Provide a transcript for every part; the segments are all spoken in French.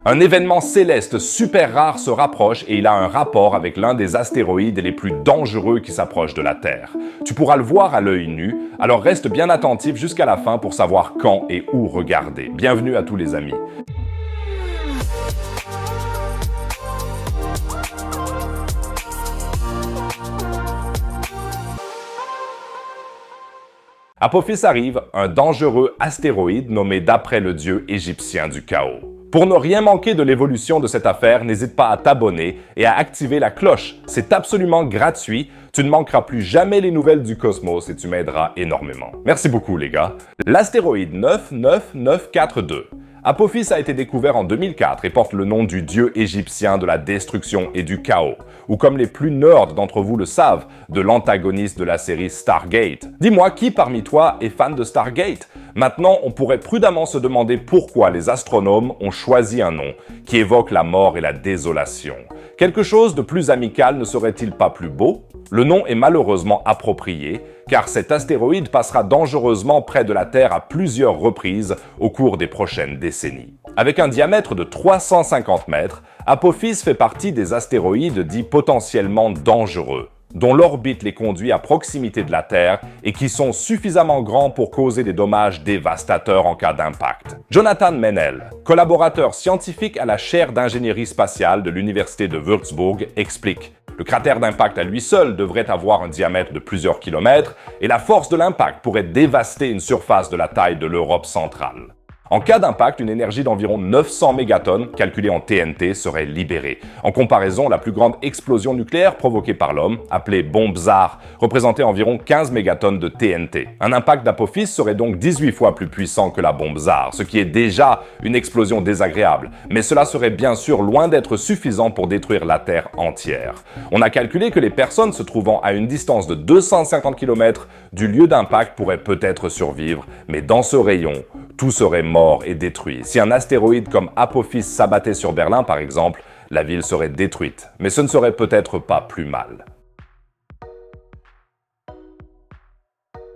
Un événement céleste super rare se rapproche et il a un rapport avec l'un des astéroïdes les plus dangereux qui s'approche de la Terre. Tu pourras le voir à l'œil nu, alors reste bien attentif jusqu'à la fin pour savoir quand et où regarder. Bienvenue à tous les amis. Apophis arrive, un dangereux astéroïde nommé d'après le dieu égyptien du chaos. Pour ne rien manquer de l'évolution de cette affaire, n'hésite pas à t'abonner et à activer la cloche. C'est absolument gratuit, tu ne manqueras plus jamais les nouvelles du cosmos et tu m'aideras énormément. Merci beaucoup les gars. L'astéroïde 99942. Apophis a été découvert en 2004 et porte le nom du dieu égyptien de la destruction et du chaos, ou comme les plus nerds d'entre vous le savent, de l'antagoniste de la série Stargate. Dis-moi, qui parmi toi est fan de Stargate? Maintenant, on pourrait prudemment se demander pourquoi les astronomes ont choisi un nom qui évoque la mort et la désolation. Quelque chose de plus amical ne serait-il pas plus beau? Le nom est malheureusement approprié, car cet astéroïde passera dangereusement près de la Terre à plusieurs reprises au cours des prochaines décennies. Avec un diamètre de 350 mètres, Apophis fait partie des astéroïdes dits potentiellement dangereux, dont l'orbite les conduit à proximité de la Terre et qui sont suffisamment grands pour causer des dommages dévastateurs en cas d'impact. Jonathan Mehnel, collaborateur scientifique à la chaire d'ingénierie spatiale de l'Université de Würzburg, explique: le cratère d'impact à lui seul devrait avoir un diamètre de plusieurs kilomètres et la force de l'impact pourrait dévaster une surface de la taille de l'Europe centrale. En cas d'impact, une énergie d'environ 900 mégatonnes, calculée en TNT, serait libérée. En comparaison, la plus grande explosion nucléaire provoquée par l'homme, appelée bombe Tsar, représentait environ 15 mégatonnes de TNT. Un impact d'Apophis serait donc 18 fois plus puissant que la bombe Tsar, ce qui est déjà une explosion désagréable. Mais cela serait bien sûr loin d'être suffisant pour détruire la Terre entière. On a calculé que les personnes se trouvant à une distance de 250 km du lieu d'impact pourraient peut-être survivre, mais dans ce rayon, tout serait mort et détruit. Si un astéroïde comme Apophis s'abattait sur Berlin, par exemple, la ville serait détruite. Mais ce ne serait peut-être pas plus mal.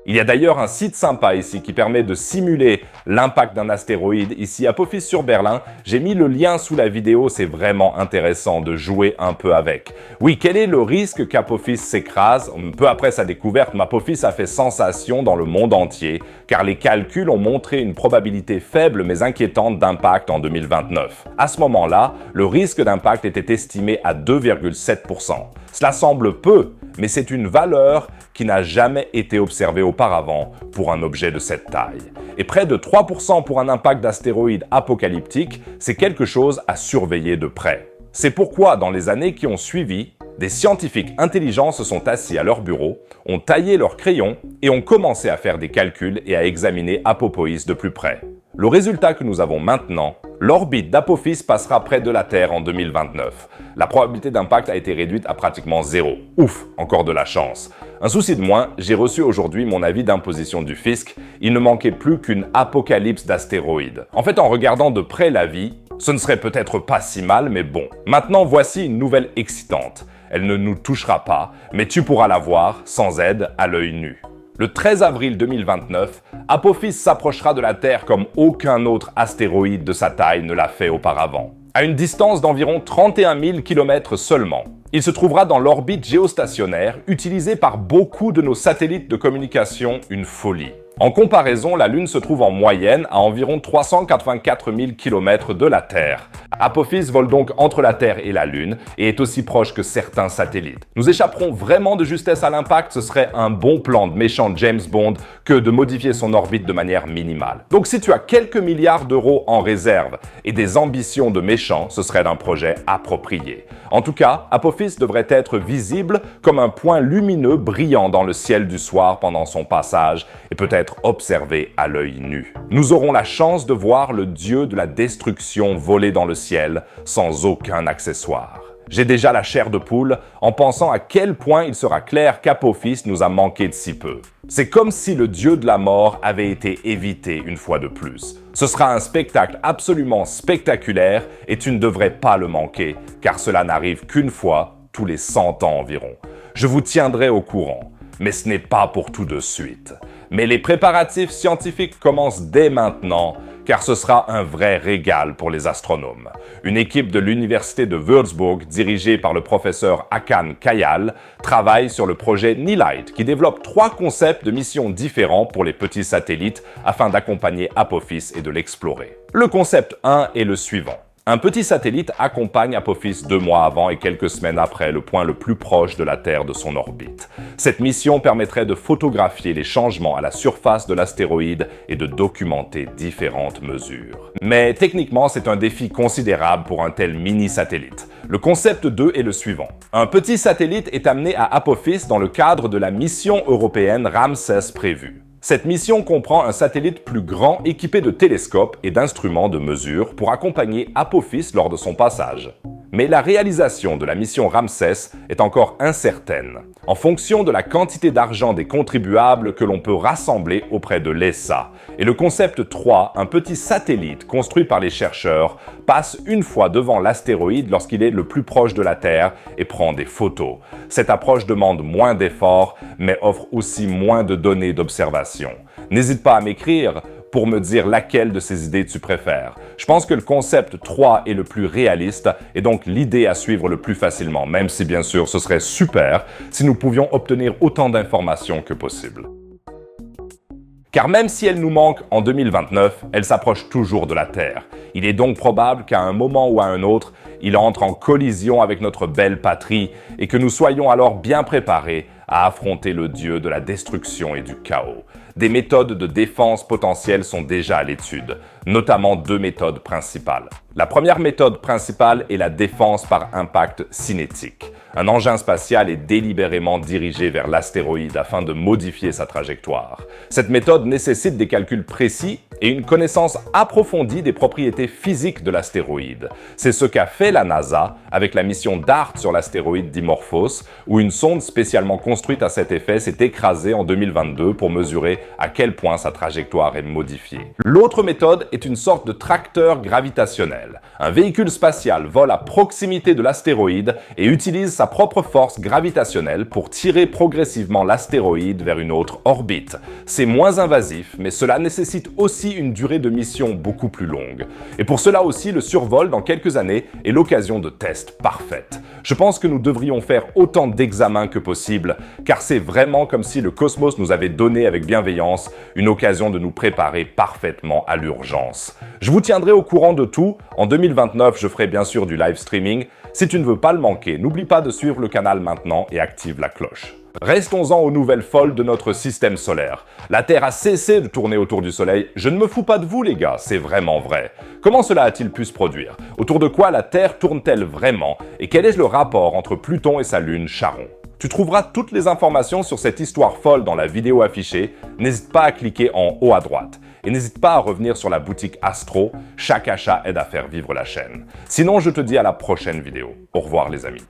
Il y a d'ailleurs un site sympa ici qui permet de simuler l'impact d'un astéroïde. Ici, Apophis sur Berlin. J'ai mis le lien sous la vidéo, c'est vraiment intéressant de jouer un peu avec. Oui, quel est le risque qu'Apophis s'écrase? Peu après sa découverte, Apophis a fait sensation dans le monde entier, car les calculs ont montré une probabilité faible mais inquiétante d'impact en 2029. À ce moment-là, le risque d'impact était estimé à 2,7%. Cela semble peu, mais c'est une valeur qui n'a jamais été observée auparavant pour un objet de cette taille. Et près de 3% pour un impact d'astéroïde apocalyptique, c'est quelque chose à surveiller de près. C'est pourquoi, dans les années qui ont suivi, des scientifiques intelligents se sont assis à leur bureau, ont taillé leurs crayons et ont commencé à faire des calculs et à examiner Apophis de plus près. Le résultat que nous avons maintenant, l'orbite d'Apophis passera près de la Terre en 2029. La probabilité d'impact a été réduite à pratiquement zéro. Ouf, encore de la chance. Un souci de moins, j'ai reçu aujourd'hui mon avis d'imposition du fisc. Il ne manquait plus qu'une apocalypse d'astéroïdes. En fait, en regardant de près la vie, ce ne serait peut-être pas si mal, mais bon. Maintenant, voici une nouvelle excitante. Elle ne nous touchera pas, mais tu pourras la voir sans aide à l'œil nu. Le 13 avril 2029, Apophis s'approchera de la Terre comme aucun autre astéroïde de sa taille ne l'a fait auparavant. À une distance d'environ 31 000 km seulement. Il se trouvera dans l'orbite géostationnaire, utilisée par beaucoup de nos satellites de communication, une folie. En comparaison, la Lune se trouve en moyenne à environ 384 000 km de la Terre. Apophis vole donc entre la Terre et la Lune et est aussi proche que certains satellites. Nous échapperons vraiment de justesse à l'impact, ce serait un bon plan de méchant James Bond que de modifier son orbite de manière minimale. Donc si tu as quelques milliards d'euros en réserve et des ambitions de méchant, ce serait un projet approprié. En tout cas, Apophis devrait être visible comme un point lumineux brillant dans le ciel du soir pendant son passage et peut-être observé à l'œil nu. Nous aurons la chance de voir le dieu de la destruction voler dans le ciel sans aucun accessoire. J'ai déjà la chair de poule en pensant à quel point il sera clair qu'Apophis nous a manqué de si peu. C'est comme si le dieu de la mort avait été évité une fois de plus. Ce sera un spectacle absolument spectaculaire et tu ne devrais pas le manquer, car cela n'arrive qu'une fois tous les 100 ans environ. Je vous tiendrai au courant, mais ce n'est pas pour tout de suite. Mais les préparatifs scientifiques commencent dès maintenant, car ce sera un vrai régal pour les astronomes. Une équipe de l'université de Würzburg, dirigée par le professeur Hakan Kayal, travaille sur le projet Nilight, qui développe 3 concepts de missions différents pour les petits satellites afin d'accompagner Apophis et de l'explorer. Le concept 1 est le suivant. Un petit satellite accompagne Apophis 2 mois avant et quelques semaines après le point le plus proche de la Terre de son orbite. Cette mission permettrait de photographier les changements à la surface de l'astéroïde et de documenter différentes mesures. Mais techniquement, c'est un défi considérable pour un tel mini-satellite. Le concept 2 est le suivant. Un petit satellite est amené à Apophis dans le cadre de la mission européenne Ramsès prévue. Cette mission comprend un satellite plus grand équipé de télescopes et d'instruments de mesure pour accompagner Apophis lors de son passage. Mais la réalisation de la mission Ramsès est encore incertaine, en fonction de la quantité d'argent des contribuables que l'on peut rassembler auprès de l'ESA. Et le concept 3, un petit satellite construit par les chercheurs, passe une fois devant l'astéroïde lorsqu'il est le plus proche de la Terre et prend des photos. Cette approche demande moins d'efforts, mais offre aussi moins de données d'observation. N'hésite pas à m'écrire pour me dire laquelle de ces idées tu préfères. Je pense que le concept 3 est le plus réaliste et donc l'idée à suivre le plus facilement, même si bien sûr ce serait super si nous pouvions obtenir autant d'informations que possible. Car même si elle nous manque en 2029, elle s'approche toujours de la Terre. Il est donc probable qu'à un moment ou à un autre, il entre en collision avec notre belle patrie et que nous soyons alors bien préparés à affronter le dieu de la destruction et du chaos. Des méthodes de défense potentielles sont déjà à l'étude, notamment 2 méthodes principales. La première méthode principale est la défense par impact cinétique. Un engin spatial est délibérément dirigé vers l'astéroïde afin de modifier sa trajectoire. Cette méthode nécessite des calculs précis et une connaissance approfondie des propriétés physiques de l'astéroïde. C'est ce qu'a fait la NASA avec la mission DART sur l'astéroïde Dimorphos, où une sonde spécialement construite à cet effet s'est écrasée en 2022 pour mesurer à quel point sa trajectoire est modifiée. L'autre méthode est une sorte de tracteur gravitationnel. Un véhicule spatial vole à proximité de l'astéroïde et utilise sa propre force gravitationnelle pour tirer progressivement l'astéroïde vers une autre orbite. C'est moins invasif, mais cela nécessite aussi une durée de mission beaucoup plus longue. Et pour cela aussi, le survol dans quelques années est l'occasion de tests parfaites. Je pense que nous devrions faire autant d'examens que possible, car c'est vraiment comme si le cosmos nous avait donné avec bienveillance une occasion de nous préparer parfaitement à l'urgence. Je vous tiendrai au courant de tout. En 2029, je ferai bien sûr du live streaming. Si tu ne veux pas le manquer, n'oublie pas de suivre le canal maintenant et active la cloche. Restons-en aux nouvelles folles de notre système solaire. La Terre a cessé de tourner autour du Soleil. Je ne me fous pas de vous les gars, c'est vraiment vrai. Comment cela a-t-il pu se produire? Autour de quoi la Terre tourne-t-elle vraiment? Et quel est le rapport entre Pluton et sa lune Charon? Tu trouveras toutes les informations sur cette histoire folle dans la vidéo affichée. N'hésite pas à cliquer en haut à droite. Et n'hésite pas à revenir sur la boutique Astro. Chaque achat aide à faire vivre la chaîne. Sinon, je te dis à la prochaine vidéo. Au revoir les amis.